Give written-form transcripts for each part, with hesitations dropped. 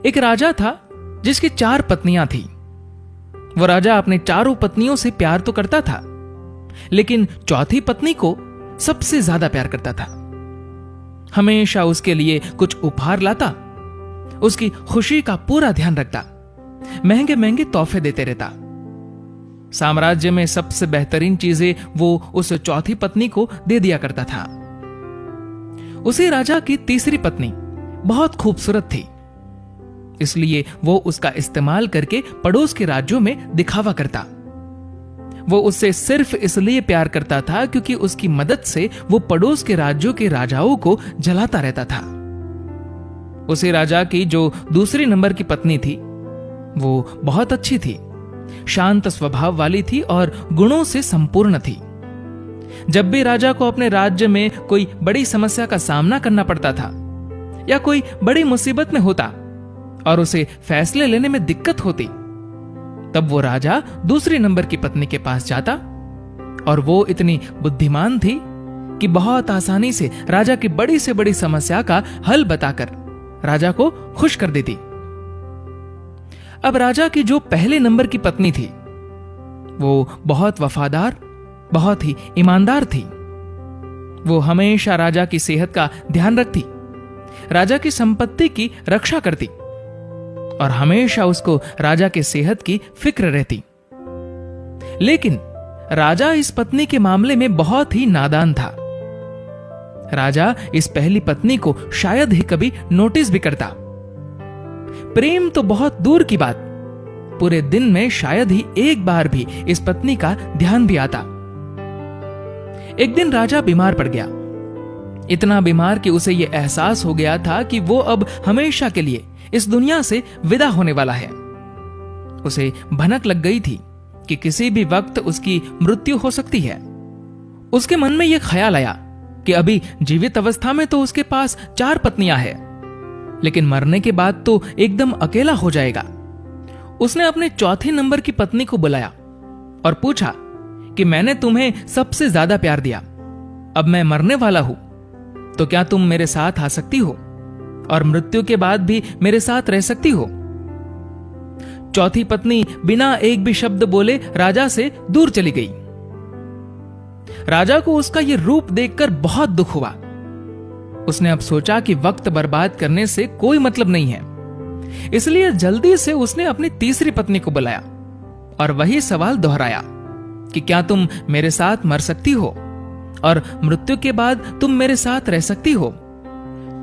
एक राजा था जिसकी 4 पत्नियां थी। वो राजा अपने चारों पत्नियों से प्यार तो करता था, लेकिन चौथी पत्नी को सबसे ज्यादा प्यार करता था। हमेशा उसके लिए कुछ उपहार लाता, उसकी खुशी का पूरा ध्यान रखता, महंगे महंगे तोहफे देते रहता। साम्राज्य में सबसे बेहतरीन चीजें वो उस चौथी पत्नी को दे दिया करता था। उसी राजा की तीसरी पत्नी बहुत खूबसूरत थी, इसलिए वो उसका इस्तेमाल करके पड़ोस के राज्यों में दिखावा करता। वो उससे सिर्फ इसलिए प्यार करता था क्योंकि उसकी मदद से वो पड़ोस के राज्यों के राजाओं को जलाता रहता था। उसी राजा की जो दूसरी नंबर की पत्नी थी, वो बहुत अच्छी थी, शांत स्वभाव वाली थी और गुणों से संपूर्ण थी। जब भी राजा को अपने राज्य में कोई बड़ी समस्या का सामना करना पड़ता था या कोई बड़ी मुसीबत में होता और उसे फैसले लेने में दिक्कत होती, तब वो राजा दूसरी नंबर की पत्नी के पास जाता और वो इतनी बुद्धिमान थी कि बहुत आसानी से राजा की बड़ी से बड़ी समस्या का हल बताकर राजा को खुश कर देती। अब राजा की जो पहले नंबर की पत्नी थी, वो बहुत वफादार, बहुत ही ईमानदार थी। वो हमेशा राजा की सेहत का ध्यान रखती, राजा की संपत्ति की रक्षा करती और हमेशा उसको राजा के सेहत की फिक्र रहती। लेकिन राजा इस पत्नी के मामले में बहुत ही नादान था। राजा इस पहली पत्नी को शायद ही कभी नोटिस भी करता। प्रेम तो बहुत दूर की बात, पूरे दिन में शायद ही एक बार भी इस पत्नी का ध्यान भी आता। एक दिन राजा बीमार पड़ गया, इतना बीमार कि उसे यह एहसास हो गया था कि वो अब हमेशा के लिए इस दुनिया से विदा होने वाला है। उसे भनक लग गई थी कि किसी भी वक्त उसकी मृत्यु हो सकती है। उसके मन में यह ख्याल आया कि अभी जीवित अवस्था में तो उसके पास 4 पत्नियां हैं, लेकिन मरने के बाद तो एकदम अकेला हो जाएगा। उसने अपने चौथे नंबर की पत्नी को बुलाया और पूछा कि मैंने तुम्हें सबसे ज्यादा प्यार दिया, अब मैं मरने वाला हूं, तो क्या तुम मेरे साथ आ सकती हो और मृत्यु के बाद भी मेरे साथ रह सकती हो? चौथी पत्नी बिना एक भी शब्द बोले राजा से दूर चली गई। राजा को उसका यह रूप देखकर बहुत दुख हुआ। उसने अब सोचा कि वक्त बर्बाद करने से कोई मतलब नहीं है, इसलिए जल्दी से उसने अपनी तीसरी पत्नी को बुलाया और वही सवाल दोहराया कि क्या तुम मेरे साथ मर सकती हो और मृत्यु के बाद तुम मेरे साथ रह सकती हो?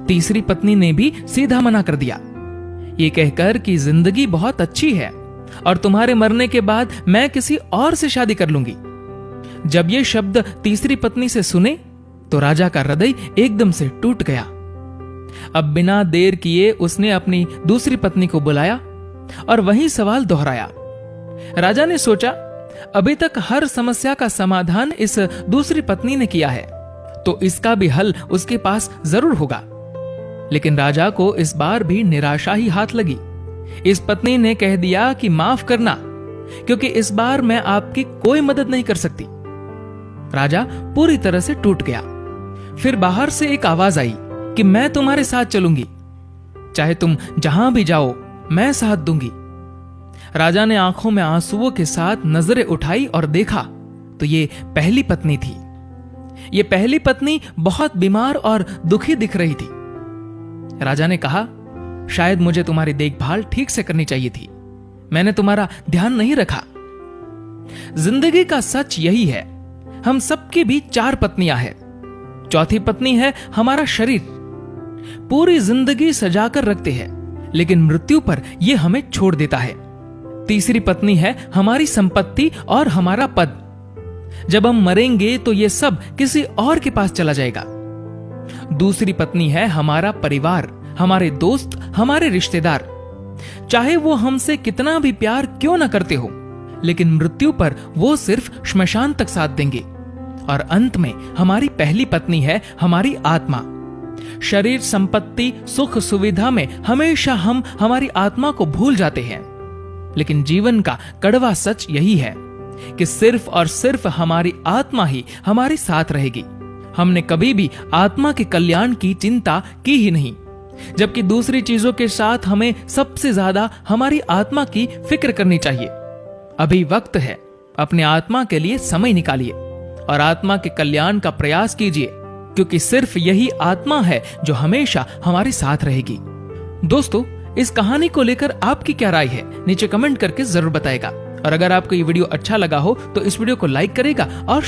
तीसरी पत्नी ने भी सीधा मना कर दिया, ये कहकर कि जिंदगी बहुत अच्छी है और तुम्हारे मरने के बाद मैं किसी और से शादी कर लूंगी। जब ये शब्द तीसरी पत्नी से सुने तो राजा का हृदय एकदम से टूट गया। अब बिना देर किए उसने अपनी दूसरी पत्नी को बुलाया और वही सवाल दोहराया। राजा ने सोचा, अभी तक हर समस्या का समाधान इस दूसरी पत्नी ने किया है, तो इसका भी हल उसके पास जरूर होगा। लेकिन राजा को इस बार भी निराशा ही हाथ लगी। इस पत्नी ने कह दिया कि माफ करना, क्योंकि इस बार मैं आपकी कोई मदद नहीं कर सकती। राजा पूरी तरह से टूट गया। फिर बाहर से एक आवाज आई कि मैं तुम्हारे साथ चलूंगी, चाहे तुम जहां भी जाओ मैं साथ दूंगी। राजा ने आंखों में आंसुओं के साथ नजरें उठाई और देखा तो ये पहली पत्नी थी। ये पहली पत्नी बहुत बीमार और दुखी दिख रही थी। राजा ने कहा, शायद मुझे तुम्हारी देखभाल ठीक से करनी चाहिए थी, मैंने तुम्हारा ध्यान नहीं रखा। जिंदगी का सच यही है, हम सबकी भी 4 पत्नियां हैं। चौथी पत्नी है हमारा शरीर। पूरी जिंदगी सजाकर रखते हैं, लेकिन मृत्यु पर यह हमें छोड़ देता है। तीसरी पत्नी है हमारी संपत्ति और हमारा पद। जब हम मरेंगे तो यह सब किसी और के पास चला जाएगा। दूसरी पत्नी है हमारा परिवार, हमारे दोस्त, हमारे रिश्तेदार। चाहे वो हमसे कितना भी प्यार क्यों ना करते हो, लेकिन मृत्यु पर वो सिर्फ श्मशान तक साथ देंगे। और अंत में हमारी पहली पत्नी है हमारी आत्मा। शरीर, संपत्ति, सुख सुविधा में हमेशा हम हमारी आत्मा को भूल जाते हैं, लेकिन जीवन का कड़वा सच यही है कि सिर्फ और सिर्फ हमारी आत्मा ही हमारे साथ रहेगी। हमने कभी भी आत्मा के कल्याण की चिंता की ही नहीं, जबकि दूसरी चीजों के साथ हमें सबसे ज्यादा हमारी आत्मा की फिक्र करनी चाहिए। अभी वक्त है, अपने आत्मा के लिए समय निकालिए और आत्मा के कल्याण का प्रयास कीजिए, क्योंकि सिर्फ यही आत्मा है जो हमेशा हमारे साथ रहेगी। दोस्तों, इस कहानी को लेकर आपकी क्या राय है, नीचे कमेंट करके जरूर बताएगा। और अगर आपको ये वीडियो अच्छा लगा हो तो इस वीडियो को लाइक करेगा और